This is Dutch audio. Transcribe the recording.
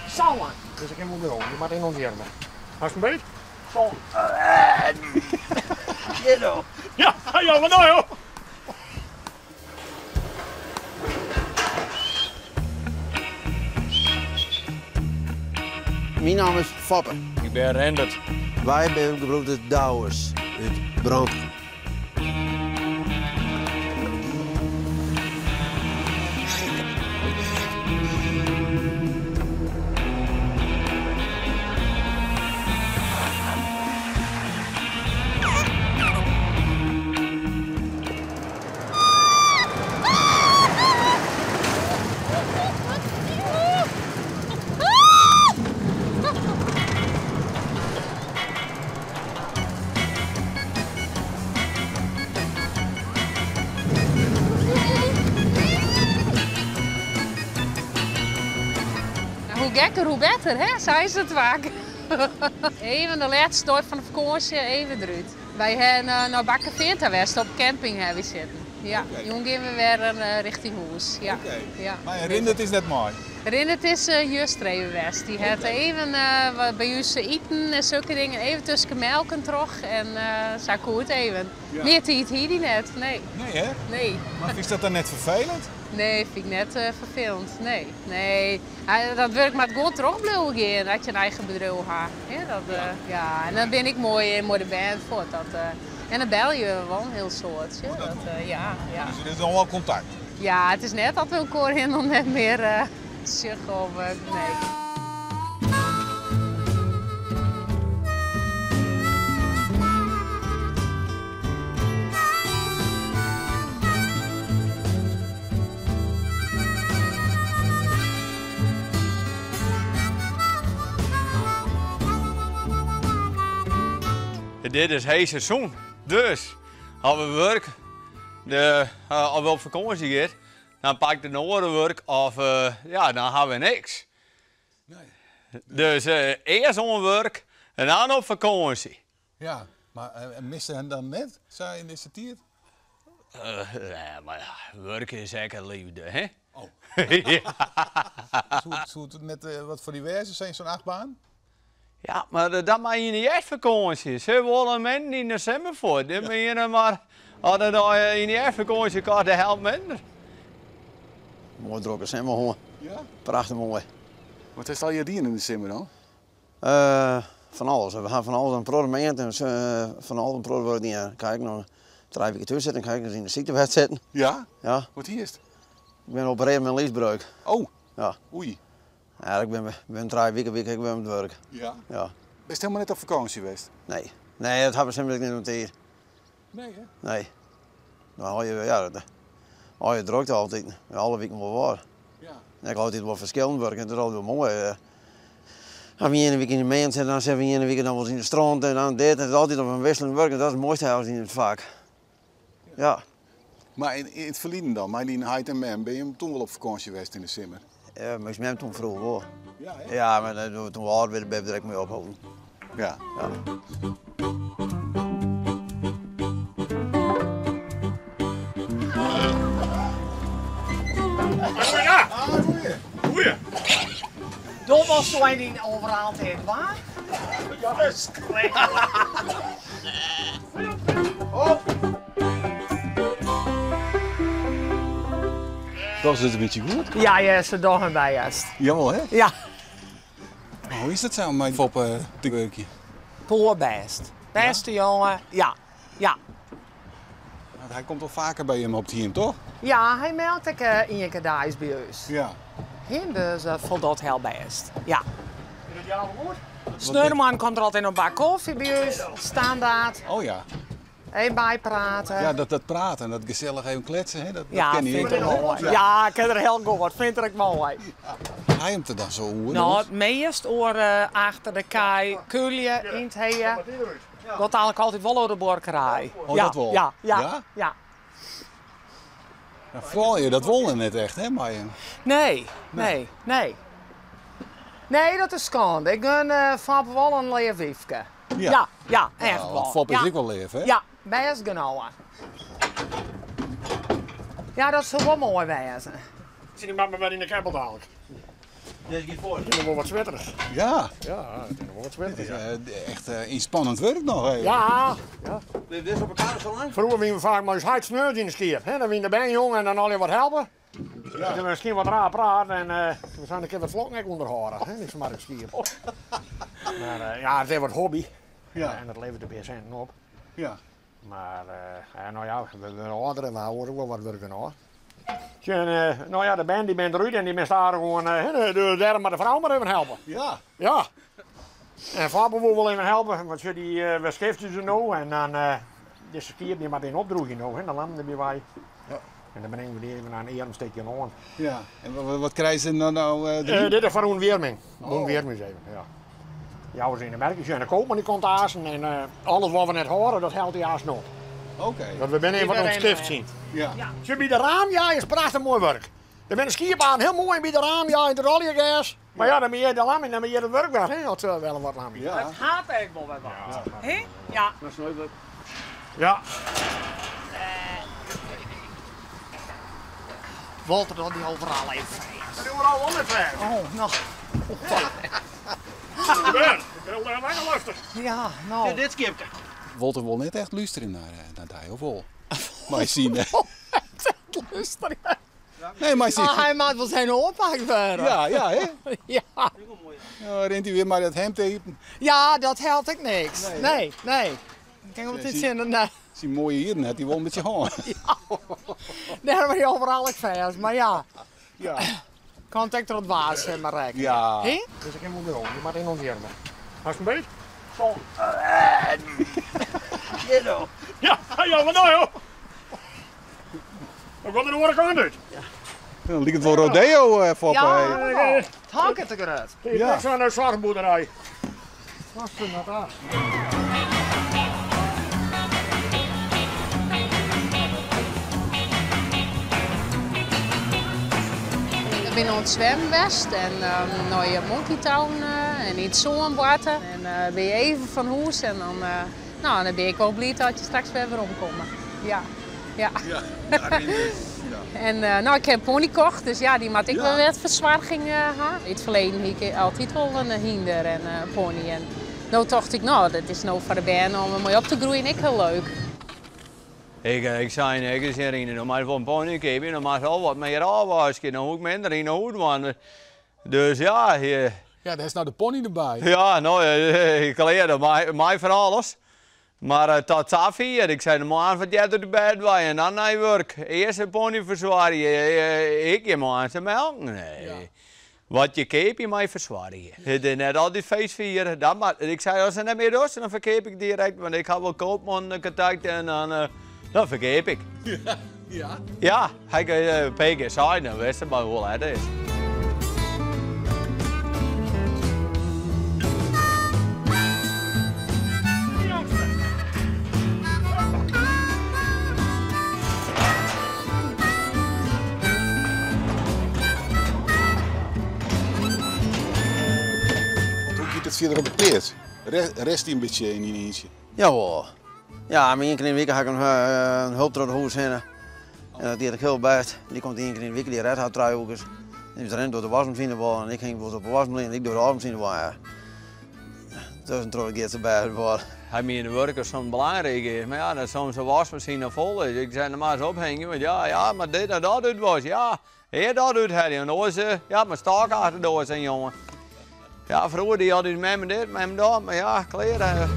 Zo lang. Dus ik heb hem wel, je mag in ons hiermen. Als je een beetje? Zo. Ja, ja, maar nou joh. Mijn naam is Foppe. Ik ben Rendert. Wij zijn gebroeders Douwers uit Brand. Hoe gekker, hoe beter, hè? Zij ze het vaak. Even de laatste start van de vakantie, even eruit. Wij hebben naar Bakkenveertawest op camping hebben zitten. Ja, jong gaan we weer richting huis. Ja. Ja. Maar Rindert is net mooi. Rindert is juist er even west. Die had even bij ons eten en zulke dingen, even tussen melken toch en zo goed even. Ja. Meer tijd hier die net, nee. Nee hè? Nee. Maar is dat dan net vervelend? Nee, vind ik net vervelend. Nee, nee. Dat werkt maar goed terug blijven gaan, dat je een eigen bedrijf hebt. Ja, dat, ja. En dan ben ik mooi de band voor. Dat, en dan bel je wel een heel soort. Ja, dat, ja. Dus er is nog wel contact? Ja, het is net dat we elkaar helemaal net meer zeggen of nee. Dit is het seizoen. Dus, als we werk, als we op vakantie gaan, dan pak ik de andere werk of ja, dan hebben we niks. Nee. Dus eerst onwerk en dan op vakantie. Ja, maar missen hen dan net, zei in deze tijd? Ja, maar ja, werken is zeker liefde, hè? Oh. Ja. Zo het met wat voor die wijzen zijn zo'n achtbaan? Ja, maar dat mag je niet echt vakantie. Ze willen mensen in december voor. Die beginnen maar, als je dan in die echt vakantie gaat, de helft minder. Mooi drokken zijn we gewoon. Ja? Prachtig mooi. Wat is al je dieren in december dan? Van alles. We gaan van alles aan producten en van alles aan producten. Kijk, nog 3 weken tussen zitten, kijk eens in de ziektewet zitten. Ja? Ja. Wat hier is het? Ik ben opereren met een liesbreuk. Oh. Ja. Oei. Ja, ik ben 3 weken ik ben aan het werk. Ja? Ja. Best helemaal net op vakantie geweest? Nee. Nee, dat hebben we simpelthen niet noteerd. Nee hè? Nee. Dan hou je, ja, hou je drukte altijd. Alle weken wel waar. Ja. En ik altijd wel verschillend werken, dat is altijd wel mooi. Als we een week in de maand zitten, dan zijn we een week dan wel eens in de strand en dan dit. Het is altijd op een wisseling werken, dat is het mooiste als in het vak. Ja. Maar in het verleden dan, Marleen, Heid en Mem, ben je toen wel op vakantie geweest in december? Ja, maar ik ben toen vroeg hoor. Ja hè? Ja, maar toen we hard werden, ben ik direct mee ophouden. Ja. Ja. Goeiedag. Goeie. Dat was zo een die overal deed, waar? Ja, dat is Dat is het een beetje goed. Ja, je is er toch een bij juist. Jawel hè? Ja, Hoe is dat zo met Fop de Geukje? best. Beste jongen, ja. Ja. Want hij komt al vaker bij hem op het team, toch? Ja, hij meldt ik in je daags bij ons. Ja. Hem dus voldoet heel best. Ja. Is het jou goed? Sneurman komt er altijd een bak koffie bij ons, standaard. Oh ja. Even bijpraten. Ja, dat praten, dat gezellig even kletsen, hè? Dat Ja, ken je vind ik toch? mooi. Ja, ik ken er heel goed. Vind ik mooi. Hij hem er dan zo hoe? Nou, het meest oor achter de kei, kulje, in het heeën. Dat eigenlijk altijd wel door de borkerij. Oh, ja, dat wel? Ja, ja, Ja? ja. Ja, vooral je, dat wollen net echt, hè, Marjen? Nee, nee, nee. Nee, dat is schande. Ik gun Fab wel een leefwiefke. Ja, ja, echt Nou, wel. want Fop is ja. ik wel leef, hè? Ja, best genomen. Ja, dat zou wel mooi wezen. Zie die maar in de keppel dadelijk. Deze keer voor. Het is nog wel wat zwetterig. Ja, Ja, het is nog wel wat zwetterig. echt inspannend werk nog. Hè. Ja, Ben je dit op elkaar zo lang? vroeger waren we vaak maar eens hard sneurd in de skier. Dan waren de ben jong en dan al je wat helpen. Ja. Dan misschien wat raar praten en we zijn een keer wat vloknek onderhouden. Hè, niks maar een skier. Maar ja, het is wat hobby. Ja. En dat levert er weer centen op. Ja. Maar nou ja, we zijn ouderen, we horen ook wel wat werken hoor. Nou ja, de band die bent eruit en die bent daar gewoon de derde maar de vrouw maar even helpen. Ja. Ja. En Fabio wil wel even helpen, want we schiften ze nou en dan deze skier die maar in opdroegen nou, en dan landen we bij. Ja. En dan brengen we die even naar een eermsteekje aan. Ja. En wat krijgen ze dan nou? Dit is voor een weerming. Een weerming even, ja. Ja, we zijn in de merkjes en de koopman die komt aasen en alles wat we net horen, dat helpt die aas nog. Oké. Dat we binnen even wat skift zien. Ja. Als bij de raam, ja, is prachtig mooi werk. Er bent een skibaan, heel mooi bij de raam, ja, in de roljegas. Maar ja, dan ben je de lam en dan ben je het werk weg, hè, dat wel een wat lam. Ja. Gaat eigenlijk wel wat. Ja. Hé? Ja. Dat is nooit wat. Ja. Walter dan die overal even. Dat doen we al ongeveer. Oh, nou. Ik ben heel lang lustig. Ja, nou. Dit skipte. Walter wil net echt luisteren naar die, of wel? Maar je ziet, Luister. nee, maar je ziet. Hij maakt wel zijn oorpak verder. Ja, ja, hè? Ja. Ja, rent hij weer maar dat hemd tegen. Ja, dat helpt ik niks. Nee. Ik denk dat dit zin. Nee, Als hij mooie hier net, die wil met je hand. daar ben je overal ik vers. Maar ja, Ja. kan ik er wat waas maar rekken. Ja. Hé? Dus ik heb hem weer om, je mag in ons hier. Hast een beetje? Zo. Ja, ja, wat nou joh? Wat gaat er de andere kant uit? Dan lijkt het wel rodeo, Foppe. Ja, Hey. het hangt het eruit. Ik Ja. ben aan de zorgboerderij. Wat is dat daar? We zijn aan het zwemmen geweest en naar je Monkey Town en iets zoonbaten. En ben je even van huis en dan, dan ben ik wel blij dat je straks weer omkomt. Ja. En nou, ik heb een pony gekocht, dus ja, die moet ik wel weer verzwarging hebben. In het verleden had ik altijd wel een hinder en een pony. En nou dacht ik, nou, dat is nou voor de band om mooi op te groeien, ik heel leuk. Ik zei, ik is hierin, dan maar voor een pony geven, dan maar al wat meer afwasken, dan ook minder in de hoed, man. Dus ja, Ja, daar is nou de pony erbij. ja, nou, ik leerde mij van alles. Maar tot Safie, ik zei, de man van jij door de bed bij en dan naar je werk. Eerst een pony verzwaren, ik je man te melken. Nee. Ja. Wat je keep je mij verzwaren. Het is net al die feest vieren. Ik zei, als ze net meer rusten, dan verkeep ik direct, want ik heb wel koopman contact en dan verkeep ik. Ja. Ja, hij kan peken zijn, dan wist je maar hoe het is. Hoe gaat het verder op het peert? Rest hij een beetje in die eentje? Jawel. Ja, maar één keer in de week ga ik een hulp door het huis heen. En dat deed ik heel best. Die komt één keer in de week, die redt haar truihoekers. Die rent door de wasmachine wel en ik ging op de wasmachine en ik door de wasmachine wel. Ja. Tussentrouw gaat ze bij wel. Hij meer in de werk is soms belangrijk is. Maar ja, dat soms een wasmachine vol is. Ik zei, maar eens ophangen. Want ja, maar dit en dat doet was. Ja, dat doet hij. En dan is ja, maar stak achter door zijn jongen. Ja, vroeger die had hij met me dit, met me dat. Maar ja, kleren.